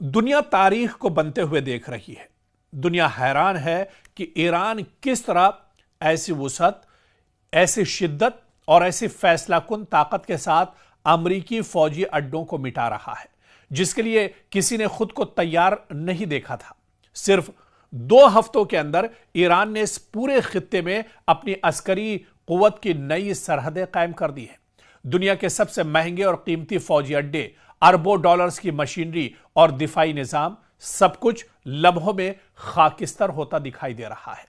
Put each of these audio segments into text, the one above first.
दुनिया तारीख को बनते हुए देख रही है। दुनिया हैरान है कि ईरान किस तरह ऐसी वुसअत, ऐसी शिद्दत और ऐसी फैसलाकुन ताकत के साथ अमरीकी फौजी अड्डों को मिटा रहा है, जिसके लिए किसी ने खुद को तैयार नहीं देखा था। सिर्फ 2 हफ्तों के अंदर ईरान ने इस पूरे खित्ते में अपनी अस्करी कुव्वत की नई सरहदें कायम कर दी है। दुनिया के सबसे महंगे और कीमती फौजी अड्डे, अरबों डॉलर्स की मशीनरी और दिफाई निजाम, सब कुछ लम्हों में खाकिस्तर होता दिखाई दे रहा है।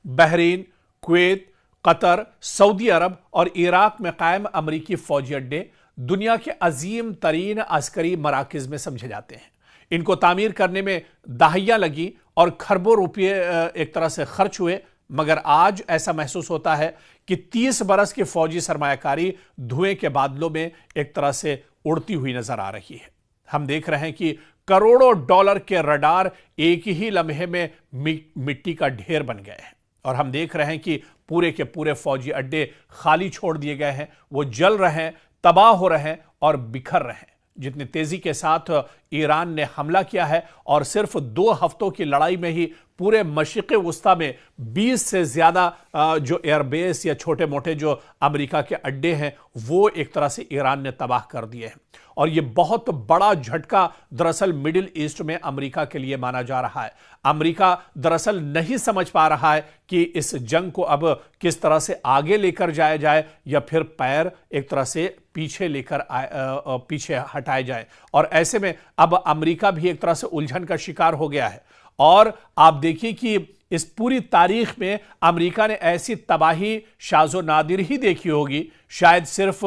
बहरीन, कुवैत, कतर, सऊदी अरब और इराक में कायम अमरीकी फौजी अड्डे दुनिया के अजीम तरीन अस्करी मराकिज में समझे जाते हैं। इनको तामीर करने में दहाइयां लगी और खरबों रुपये एक तरह से खर्च हुए, मगर आज ऐसा महसूस होता है कि 30 बरस की फौजी सरमायाकारी धुएं के बादलों में एक तरह से उड़ती हुई नजर आ रही है। हम देख रहे हैं कि करोड़ों डॉलर के रडार एक ही लम्हे में मिट्टी का ढेर बन गए हैं, और हम देख रहे हैं कि पूरे के पूरे फौजी अड्डे खाली छोड़ दिए गए हैं। वो जल रहे हैं, तबाह हो रहे हैं और बिखर रहे हैं। जितनी तेजी के साथ ईरान ने हमला किया है, और सिर्फ 2 हफ्तों की लड़ाई में ही पूरे मशरिक़ वस्ता में 20 से ज्यादा जो एयरबेस या छोटे मोटे जो अमेरिका के अड्डे हैं, वो एक तरह से ईरान ने तबाह कर दिए हैं। और ये बहुत बड़ा झटका दरअसल मिडिल ईस्ट में अमेरिका के लिए माना जा रहा है। अमेरिका दरअसल नहीं समझ पा रहा है कि इस जंग को अब किस तरह से आगे लेकर जाया जाए, या फिर पैर एक तरह से पीछे हटाए जाए। और ऐसे में अब अमेरिका भी एक तरह से उलझन का शिकार हो गया है। और आप देखिए कि इस पूरी तारीख में अमेरिका ने ऐसी तबाही शाज़ो नादिर ही देखी होगी। शायद सिर्फ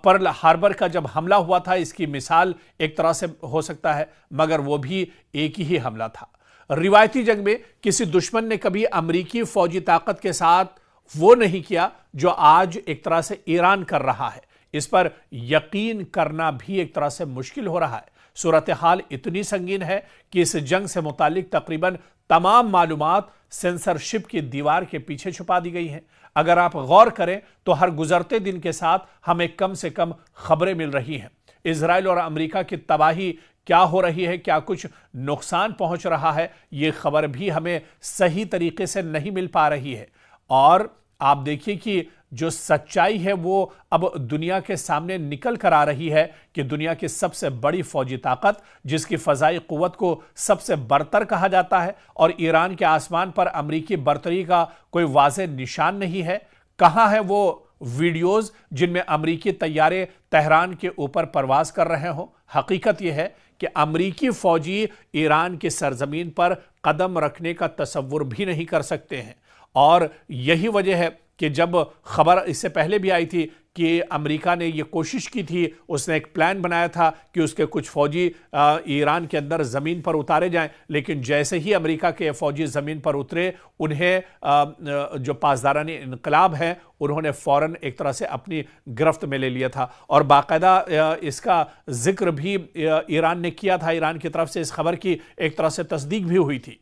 पर्ल हार्बर का जब हमला हुआ था, इसकी मिसाल एक तरह से हो सकता है, मगर वो भी एक ही हमला था। रिवायती जंग में किसी दुश्मन ने कभी अमेरिकी फौजी ताकत के साथ वो नहीं किया जो आज एक तरह से ईरान कर रहा है। इस पर यकीन करना भी एक तरह से मुश्किल हो रहा है। सूरत हाल इतनी संगीन है कि इस जंग से मुतालिक तकरीबन तमाम मालूमात सेंसरशिप की दीवार के पीछे छुपा दी गई हैं। अगर आप गौर करें तो हर गुजरते दिन के साथ हमें कम से कम खबरें मिल रही हैं। इजराइल और अमेरिका की तबाही क्या हो रही है, क्या कुछ नुकसान पहुंच रहा है, ये खबर भी हमें सही तरीके से नहीं मिल पा रही है। और आप देखिए कि जो सच्चाई है वो अब दुनिया के सामने निकल कर आ रही है कि दुनिया की सबसे बड़ी फौजी ताकत, जिसकी फजाई कुव्वत को सबसे बरतर कहा जाता है, और ईरान के आसमान पर अमरीकी बरतरी का कोई वाज़ेह निशान नहीं है। कहां है वो वीडियोज जिनमें अमरीकी तैयारे तेहरान के ऊपर परवाज कर रहे हों? हकीकत यह है कि अमरीकी फौजी ईरान की सरजमीन पर कदम रखने का तसव्वुर भी नहीं कर सकते हैं। और यही वजह है कि जब खबर इससे पहले भी आई थी कि अमेरिका ने ये कोशिश की थी, उसने एक प्लान बनाया था कि उसके कुछ फौजी ईरान के अंदर ज़मीन पर उतारे जाएं, लेकिन जैसे ही अमेरिका के फौजी ज़मीन पर उतरे, उन्हें जो पासदारानी इनकलाब हैं, उन्होंने फ़ौरन एक तरह से अपनी गिरफ्त में ले लिया था। और बाकायदा इसका जिक्र भी ईरान ने किया था। ईरान की तरफ से इस खबर की एक तरह से तस्दीक भी हुई थी।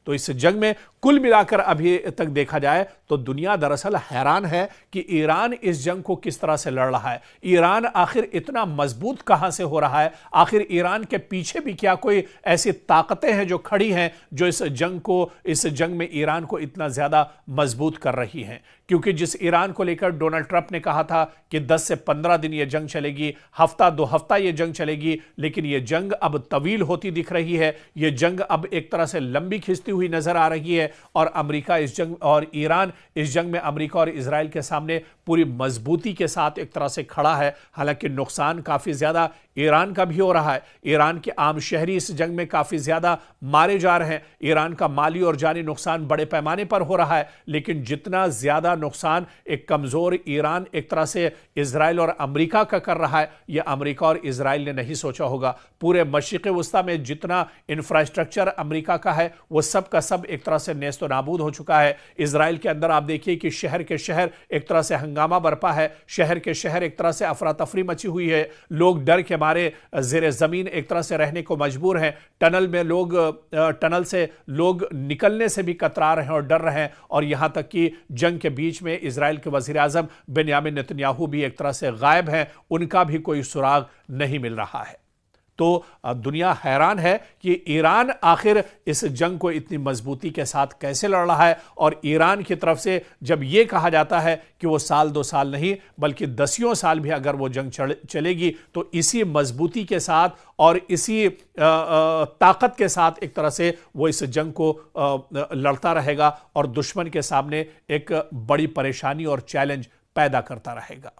तो इस जंग में कुल मिलाकर अभी तक देखा जाए तो दुनिया दरअसल हैरान है कि ईरान इस जंग को किस तरह से लड़ रहा है। ईरान आखिर इतना मजबूत कहां से हो रहा है? आखिर ईरान के पीछे भी क्या कोई ऐसी ताकतें हैं जो खड़ी हैं, जो इस जंग में ईरान को इतना ज्यादा मजबूत कर रही हैं? क्योंकि जिस ईरान को लेकर डोनाल्ड ट्रंप ने कहा था कि 10 से 15 दिन यह जंग चलेगी, हफ्ता 2 हफ्ता यह जंग चलेगी, लेकिन यह जंग अब तवील होती दिख रही है। यह जंग अब एक तरह से लंबी खिंचती हुई नजर आ रही है, और अमेरिका इस जंग और ईरान इस जंग में अमेरिका और इजराइल के सामने पूरी मजबूती के साथ एक तरह से खड़ा है। हालांकि नुकसान काफी ज्यादा ईरान का भी हो रहा है। ईरान के आम शहरी इस जंग में काफी ज्यादा मारे जा रहे हैं। ईरान का माली और जानी नुकसान बड़े पैमाने पर हो रहा है, लेकिन जितना ज्यादा नुकसान एक कमजोर ईरान एक तरह से इजराइल और अमेरिका का कर रहा है, यह अमेरिका और इजराइल ने नहीं सोचा होगा। पूरे मशरिक़ वस्ता में जितना इंफ्रास्ट्रक्चर अमेरिका का है, वो सब का सब एक तरह से नेस्त नाबूद हो चुका है। इजराइल के अंदर आप देखिए कि शहर के शहर एक तरह से हंगामा बरपा है। शहर के शहर एक तरह से अफरा तफरी मची हुई है। लोग डर के मारे जेर जमीन एक तरह से रहने को मजबूर हैं। टनल से लोग निकलने से भी कतरा रहे हैं और डर रहे हैं। और यहां तक कि जंग के बीच में इजराइल के वजीर आजम बेन्यामिन नेतन्याहू भी एक तरह से गायब हैं, उनका भी कोई सुराग नहीं मिल रहा है। तो दुनिया हैरान है कि ईरान आखिर इस जंग को इतनी मजबूती के साथ कैसे लड़ रहा है। और ईरान की तरफ से जब यह कहा जाता है कि वो साल 2 साल नहीं बल्कि दसियों साल भी अगर वो जंग चलेगी तो इसी मजबूती के साथ और इसी ताकत के साथ एक तरह से वो इस जंग को लड़ता रहेगा और दुश्मन के सामने एक बड़ी परेशानी और चैलेंज पैदा करता रहेगा।